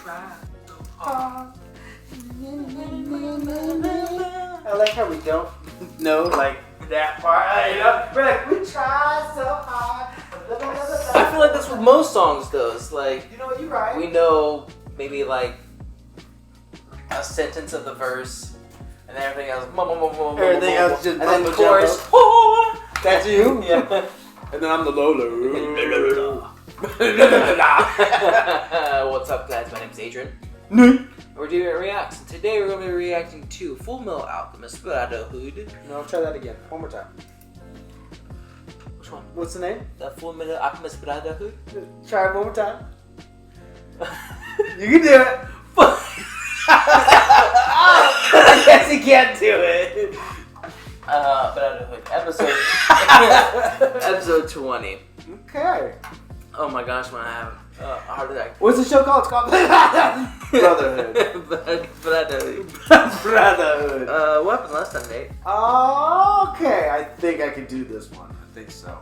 try so hard. I like how we don't know like that part. You know, we're like, we try so hard. I feel like that's what most songs do. It's like, You know what? You're right. we know maybe like a sentence of the verse, and then everything else. Everything else just and then the mumbo chorus. jumbo. That's you. Yeah. And then I'm the Lola. What's up, guys? My name's Adrian. We're doing reacts. And today we're going to be reacting to Fullmetal Alchemist Brotherhood. No, try that again. One more time. Which one? What's the name? The Fullmetal Alchemist Brotherhood. Try it one more time. You can do it. I guess he can't do it. Brotherhood episode 20. Okay. Oh my gosh, when I have a heart attack. What's the show called? It's called Brotherhood. Brotherhood. Brotherhood. What happened last time, Nate? Okay, I think I can do this one. I think so.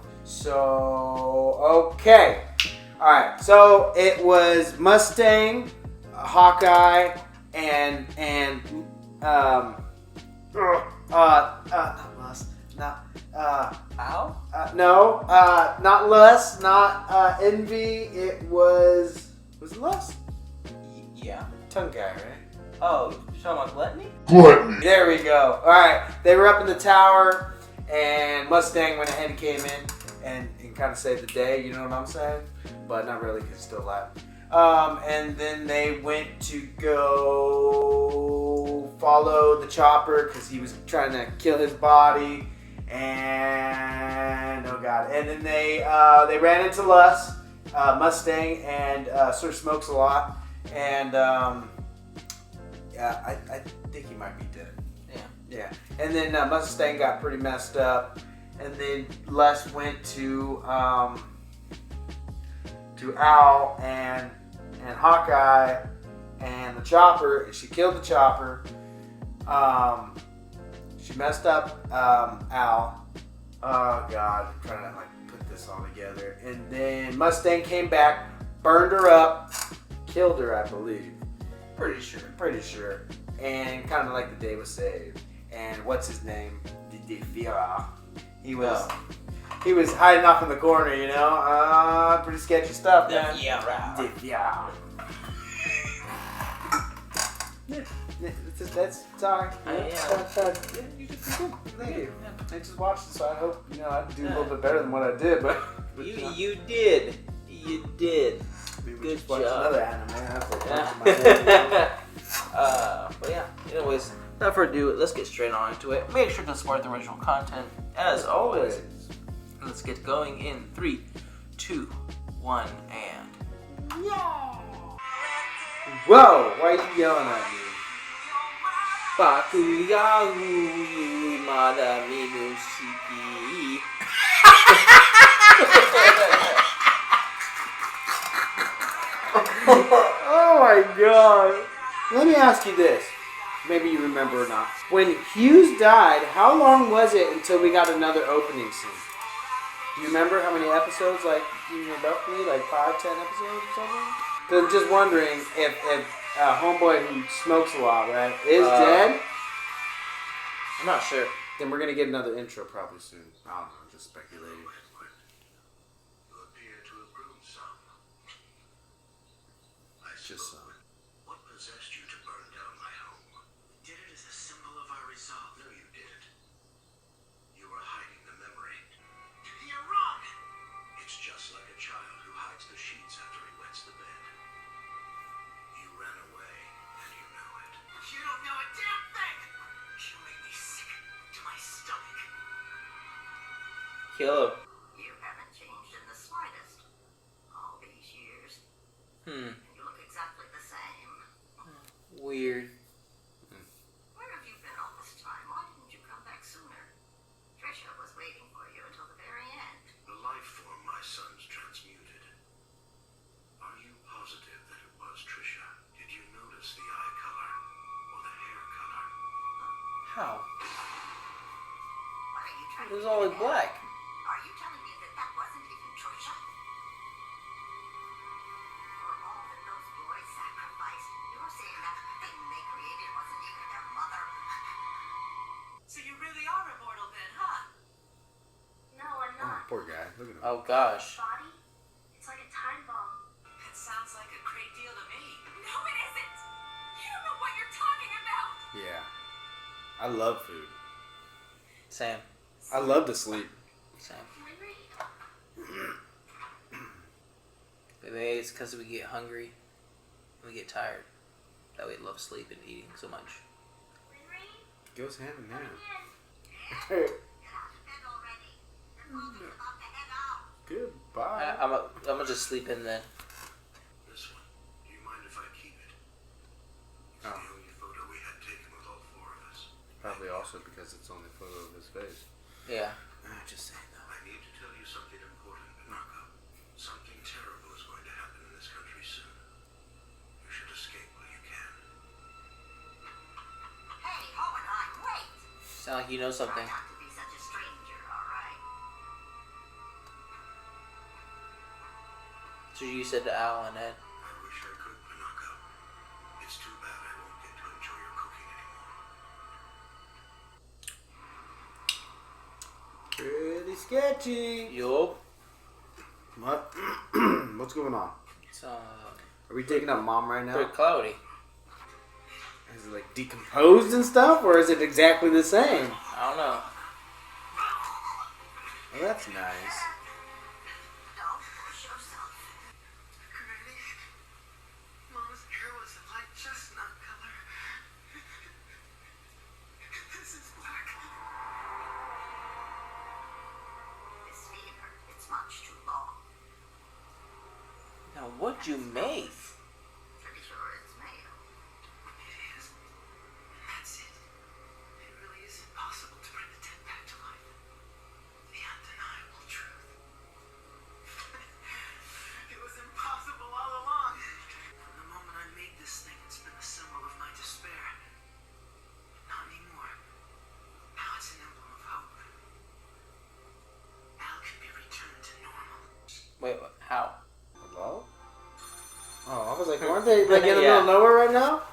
Okay. Alright, so it was Mustang, Hawkeye, and not Lust, not Ow? no, not Lust, not Envy. It was it Lust? Yeah. Tongue guy, right? Oh, you're talking about Gluttony? There we go. All right, they were up in the tower, and Mustang went ahead and came in and kind of saved the day. You know what I'm saying? But not really, because he's still alive. And then they went to go follow the chopper because he was trying to kill his body. And oh god! And then they ran into Lust, Mustang, and Sir Smokes a Lot. And yeah, I think he might be dead. Yeah. And then Mustang got pretty messed up, and then Les went to Al and Hawkeye and the chopper, and she killed the chopper. She messed up Al. Oh god, I'm trying to like put this all together. And then Mustang came back, burned her up, killed her, I believe. Pretty sure. And kind of like the day was saved. And what's his name? He was hiding off in the corner, you know. Pretty sketchy stuff, man. Yeah. That's sorry. You did pretty good. Thank you. I just watched it, so I hope I do a little bit better than what I did. But You did. Good watch job. another anime. But yeah. Anyways, without further ado, let's get straight on into it. Make sure to support the original content as always. Let's get going in 3, 2, 1, and whoa! Why are you yelling at me? Oh my god! Let me ask you this. Maybe you remember or not. When Hughes died, how long was it until we got another opening scene? Do you remember how many episodes? Like, roughly, like 5, 10 episodes or something? Because I'm just wondering if homeboy who smokes a lot, right, is dead. I'm not sure. Then we're gonna get another intro probably soon. I don't know, just speculating. You appear to have grown some. Just some. What possessed you to burn down my home? Did it as a symbol of our resolve? No, you didn't. You were hiding the memory. You're wrong! It's just like a child who hides the sheets after he wets the bed. You ran away, and you know it. You don't know a damn thing! You made me sick to my stomach. Kill him. You haven't changed in the slightest all these years. You look exactly the same. Weird. Where have you been all this time? Why didn't you come back sooner? Trisha was waiting for you until the very end. The life form my son's transmuted. Are you positive that it was Trisha? Did you notice the eye color or the hair color? How? What are you trying It was to all get like at? black. Are you telling me that wasn't even Trisha? For all that those boys sacrificed Look at him. Oh gosh. Body? It's like a time bomb. That sounds like a great deal to me. No, it isn't. You don't know what you're talking about. Yeah. I love food. Same. I love to sleep. Same. Henry? But maybe it's because we get hungry and we get tired. That we love sleep and eating so much. Henry? Goes hand in hand. Again. Get out of bed already. Your father's about to head out. Goodbye. I'm gonna just sleep in then. This one, do you mind if I keep it? It's Oh. the only photo we had taken with all four of us. Probably also because it's only a photo of his face. Yeah. Just saying though. I need to tell you something important, Pinocchio. Something terrible is going to happen in this country soon. You should escape while you can. Hey, Hohenheim, wait. Sound like you know something. Try not to be such a stranger, all right? So you said to Al and Ed. I wish I could, Pinocchio. It's too bad I won't get to enjoy your cooking anymore. Pretty sketchy. Yup. What? What's going on? It's Are we taking up Mom right now? pretty cloudy. Is it like decomposed and stuff, or is it exactly the same? I don't know. Well, that's nice. Don't push yourself. Granny, Mama's hair was a light chestnut color. This is black. This fever, it's much too long. Now what'd you make? Pretty sure it's male. It is. That's it. It really is impossible to bring the dead back to life. The undeniable truth. It was impossible all along. From the moment I made this thing, it's been a symbol of my despair. Not anymore. Now it's an emblem of hope. Al can be returned to normal. Wait, what? How? Hello? Oh, I was like, weren't they like in the Yeah. middle of nowhere right now? I'm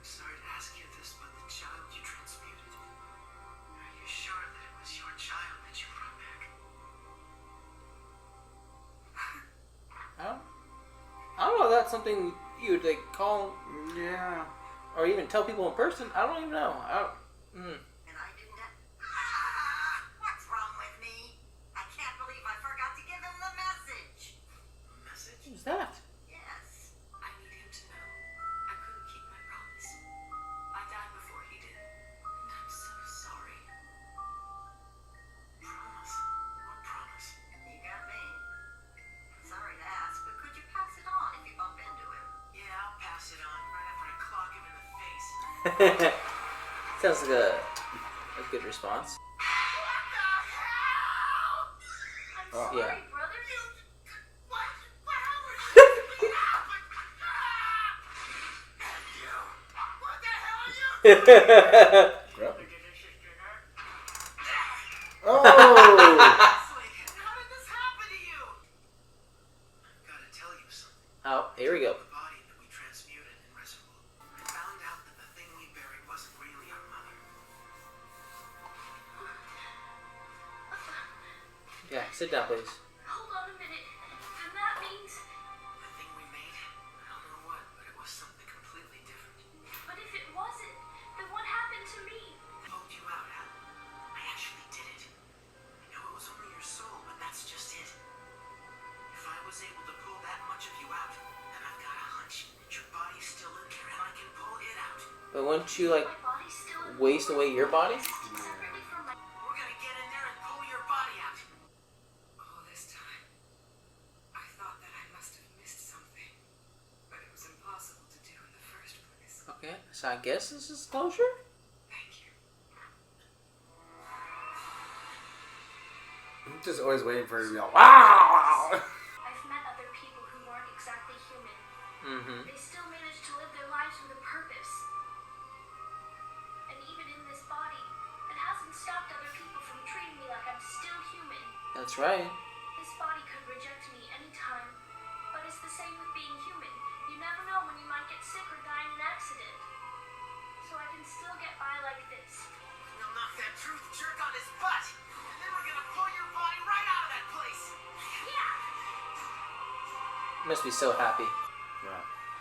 sorry to ask you this, but the child you transmuted, are you sure that it was your child that you brought back? I don't know if that's something you would like call Yeah. or even tell people in person. I don't even know. And I didn't have... What's wrong with me? I can't believe I forgot to give him the message. A message? Who's that? Yes. I need him to know I couldn't keep my promise. I died before he did. And I'm so sorry. Promise? What promise? You got me. Sorry to ask, but could you pass it on if you bump into him? Yeah, I'll pass it on right after I clock him in the face. Sounds like a good response. What the hell? I'm Oh. sorry, Yeah. brother. What? What happened? You. What the hell are you? Yep. Get your sister hurt? Oh! Honestly, how did this happen to you? I've got to tell you something. Oh, here we go. The body that we transmuted in Reservoir, I found out that the thing we buried wasn't really our mother. Yeah, sit down, please. Hold on a minute. Then that means. The thing we made, I don't know what, but it was something completely different. But if it wasn't, then what happened to me? I pulled you out, Al. I actually did it. I know it was only your soul, but that's just it. If I was able to pull that much of you out, then I've got a hunch that your body's still in there and I can pull it out. But wouldn't you like My body's still in waste away your body? separately from my. We're gonna get in there and pull your body out. All this time, I thought that I must have missed something. But it was impossible to do in the first place. Okay, so I guess this is closure? Thank you. I'm just always waiting for it to be like, wow! I've met other people who weren't exactly human. Mm-hmm. They still managed to live their lives with a purpose. And even in this body, it hasn't stopped other people from treating me like I'm still human. That's right. This body could reject me anytime, but it's the same with being human. You never know when you might get sick or die in an accident. So I can still get by like this. We'll knock that truth jerk on his butt, and then we're gonna pull your He must be so happy. Right.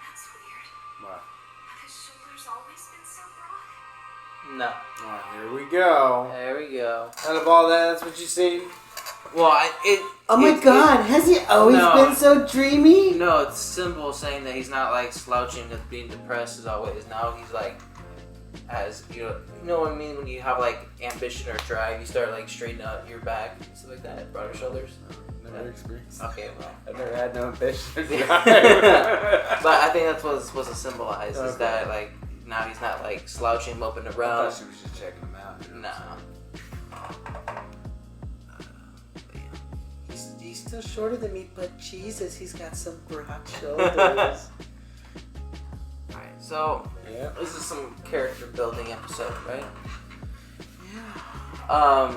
That's weird. Right. Have his shoulders always been so broad? No. Alright, here we go. There we go. Out of all that, that's what you seen? Well, has he always No. been so dreamy? No, it's simple saying that he's not like slouching of being depressed as always. Now he's like, as you know what I mean when you have like ambition or drive, you start like straightening out your back and stuff like that, broader shoulders. Never experienced. Okay, well. I've never had no ambition. But I think that's what it's supposed to symbolize is Okay. that like now he's not like slouching, moping I around. thought she was just checking him out. You know? Nah. He's still shorter than me, but Jesus, he's got some broad shoulders. Alright, so Yeah. this is some character building episode, right? Yeah.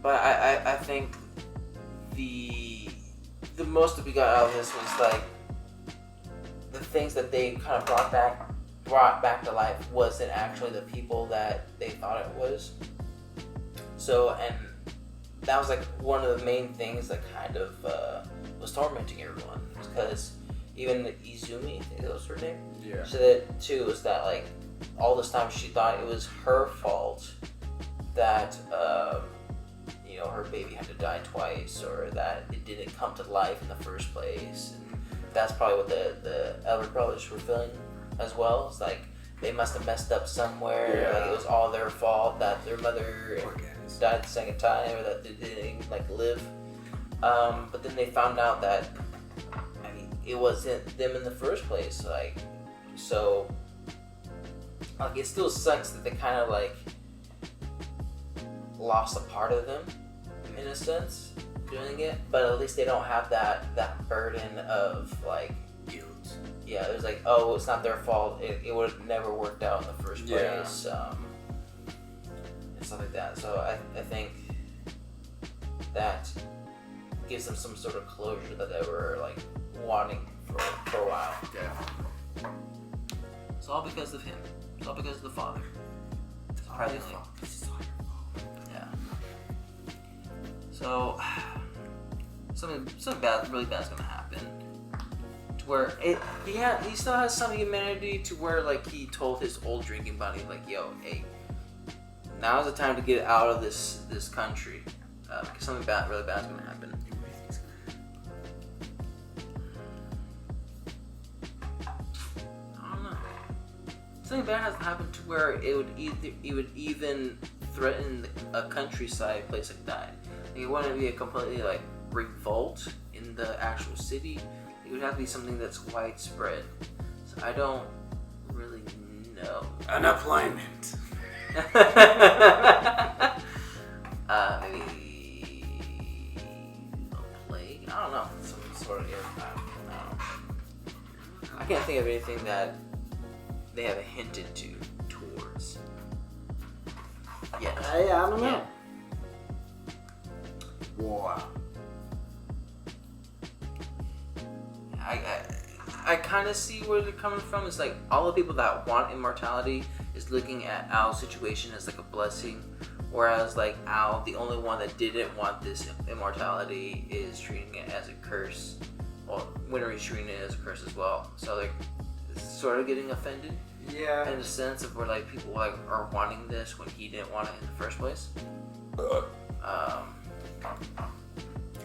But I think the most that we got out of this was like the things that they kind of brought back to life wasn't actually the people that they thought it was. So, and that was like one of the main things that kind of was tormenting everyone, because even Izumi, I think that was her name. Yeah. So that too was that like all this time she thought it was her fault that her baby had to die twice, or that it didn't come to life in the first place. And that's probably what the elder brothers were feeling as well. It's like they must have messed up somewhere. Yeah. Like it was all their fault that their mother Poor guys. died the second time, or that they didn't like live. But then they found out that it wasn't them in the first place. Like, so like it still sucks that they kind of like lost a part of them in a sense doing it, but at least they don't have that burden of like Guilt. yeah, it was like, oh, it's not their fault, it would have never worked out in the first Yeah. place, and stuff like that. So I think that gives them some sort of closure that they were like wanting for a while. Yeah. It's all because of him. It's all because of the father. Surprisingly. Yeah. So something bad, really bad is gonna happen. To where he still has some humanity, to where like he told his old drinking buddy like, yo, hey, now's the time to get out of this country, because something bad, really bad is gonna happen. I don't know. Something bad has to happen to where it would even threaten a countryside place like that. Like, it wouldn't be a completely like revolt in the actual city. It would have to be something that's widespread. So I don't really know. Unemployment. Maybe a plague. I don't know. Some sort of impact. I don't know. I can't think of anything that they haven't hinted towards. Yeah. I don't know. Yeah. Wow. I kind of see where they're coming from. It's like all the people that want immortality is looking at Al's situation as like a blessing, whereas like Al, the only one that didn't want this immortality, is treating it as a curse. Well, Winry's treating it as a curse as well. So like, it's sort of getting offended Yeah. in the sense of where like people like are wanting this when he didn't want it in the first place.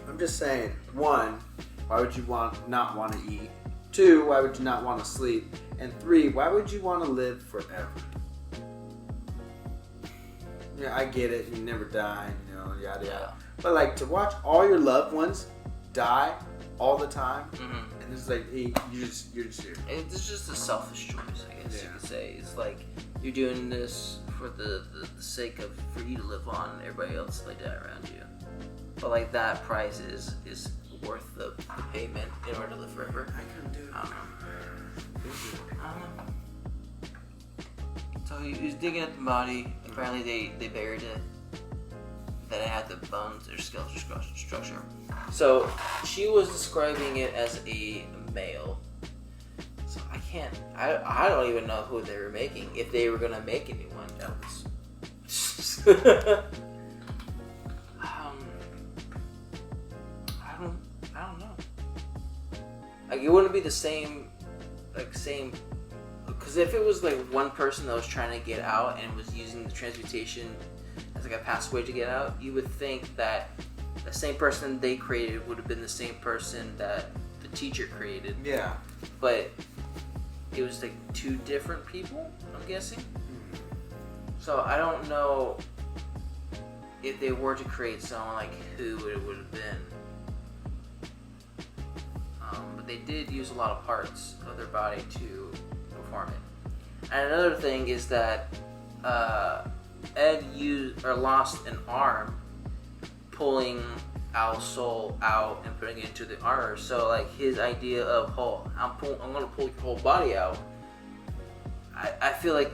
I'm just saying, one, why would you not want to eat? Two, why would you not want to sleep? And three, why would you want to live forever? Yeah, I get it. You never die, yada yada. But like to watch all your loved ones die all the time, Mm-hmm. and it's like you're just here. It's just a selfish choice, I guess you Yeah. could say. It's like you're doing this for the sake of for you to live on and everybody else like die around you. But like that price is worth the payment in order to live forever. I couldn't do it. I don't know. So he was digging up the body. Apparently they buried it. That it had the bones or skeletal structure. So she was describing it as a male. So I don't even know who they were making, if they were gonna make anyone else. I don't know. Like, it wouldn't be the same, because if it was like one person that was trying to get out and was using the transmutation as like a pathway to get out, you would think that the same person they created would have been the same person that the teacher created. Yeah. But it was like two different people, I'm guessing. So I don't know if they were to create someone, like who it would have been. But they did use a lot of parts of their body to perform it. And another thing is that Ed lost an arm pulling Al's soul out and putting it into the armor. So like his idea of I'm gonna pull your whole body out. I feel like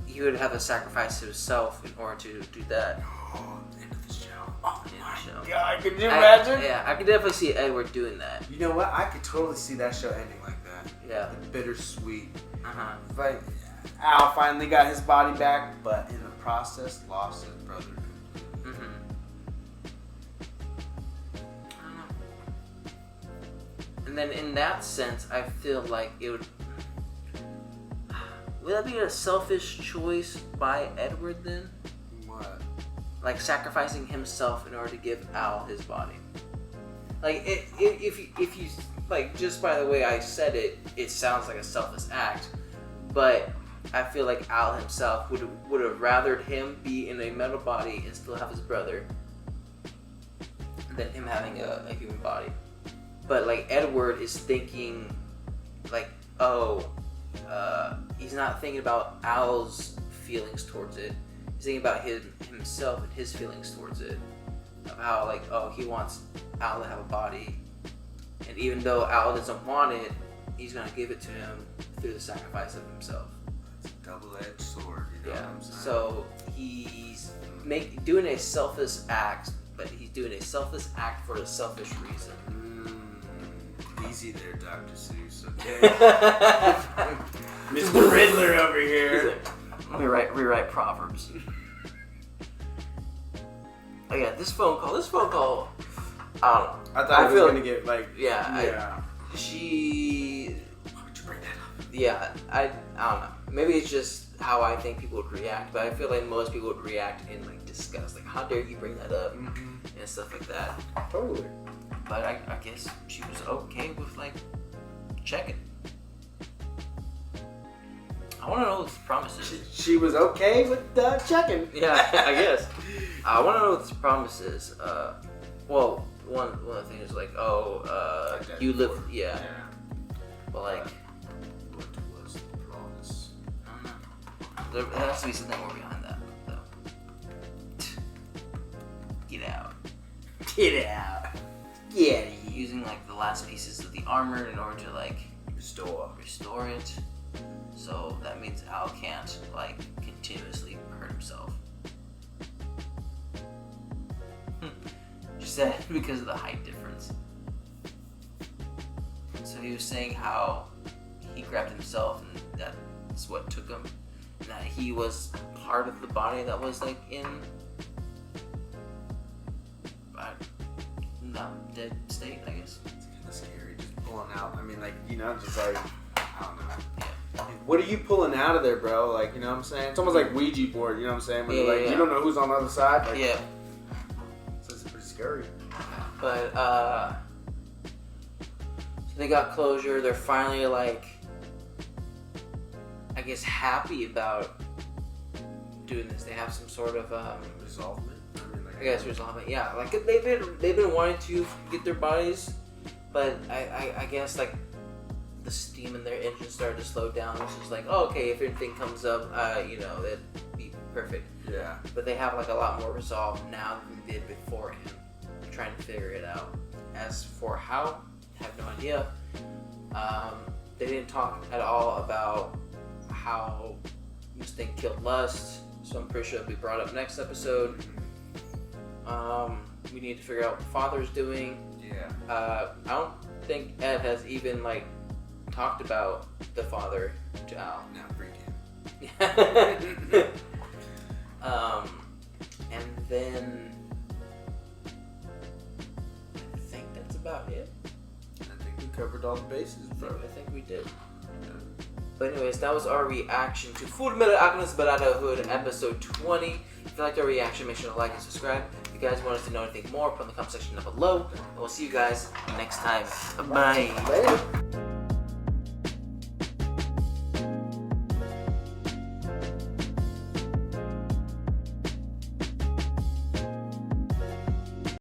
he would have to sacrifice himself in order to do that. Oh, end of the show. Oh my show. God, could you imagine? I could definitely see Edward doing that. You know what? I could totally see that show ending like that. Yeah. Bittersweet. Uh-huh. Like, Al finally got his body back, but in the process lost his brother. Mm-hmm. I don't know. And then in that sense, I feel like it would that be a selfish choice by Edward then? What? Like sacrificing himself in order to give Al his body. Like if you like, just by the way I said it, it sounds like a selfless act, but I feel like Al himself would have rathered him be in a metal body and still have his brother than him having a human body. But like Edward is thinking like, he's not thinking about Al's feelings towards it. He's thinking about himself and his feelings towards it. Of how like, he wants Al to have a body, and even though Al doesn't want it, he's gonna give it to him through the sacrifice of himself. It's a double-edged sword, you know what I'm saying? So he's doing a selfless act, but he's doing a selfless act for a selfish reason. Easy there, Dr. Seuss, okay? Mr. Riddler over here. Let me rewrite Proverbs. Oh yeah, this phone call, I don't know. I thought I was gonna get like, yeah. Why would you bring that up? Yeah, I don't know. Maybe it's just how I think people would react, but I feel like most people would react in like disgust, like how dare you bring that up, and stuff like that. Totally. But I guess she was okay with like checking. I want to know what this promise is. She was okay with checking. Yeah, I guess. I want to know what this promise is. Well, one of the things is like, you live, yeah. But like, what was the promise? I don't know. There has to be something more behind that, though. Get out. Get out. Get it. Using like the last pieces of the armor in order to like restore it. So that means Al can't like continuously hurt himself. Just said because of the height difference. So he was saying how he grabbed himself and that's what took him. And that he was part of the body that was like in not dead state, I guess. It's kind of scary just pulling out. I mean, like, you know, just like, I don't know. Yeah. Like, what are you pulling out of there, bro? Like, you know what I'm saying? It's almost like Ouija board, you know what I'm saying? When you're like, you don't know who's on the other side. Like, Yeah. So it's pretty scary. But, so they got closure. They're finally, like, I guess, happy about doing this. They have some sort of, Resolvement. I mean, like, I guess resolvement. Yeah, like, they've been wanting to get their bodies, but I guess, like, the steam in their engine started to slow down. It's just like, okay, if anything comes up, you know, it'd be perfect. Yeah. But they have, like, a lot more resolve now than they did beforehand, trying to figure it out. As for how, I have no idea. They didn't talk at all about how Mustang killed Lust, so I'm pretty sure it'll be brought up next episode. We need to figure out what Father's doing. Yeah. I don't think Ed has even, like, talked about the father to Al. Now freak him. And then I think that's about it. I think covered all the bases, bro. I think we did. But anyways, that was our reaction to Fullmetal Alchemist Brotherhood episode 20. If you liked our reaction, make sure to like and subscribe. If you guys want us to know anything more, put in the comment section down below. And we'll see you guys next time. Bye. Later.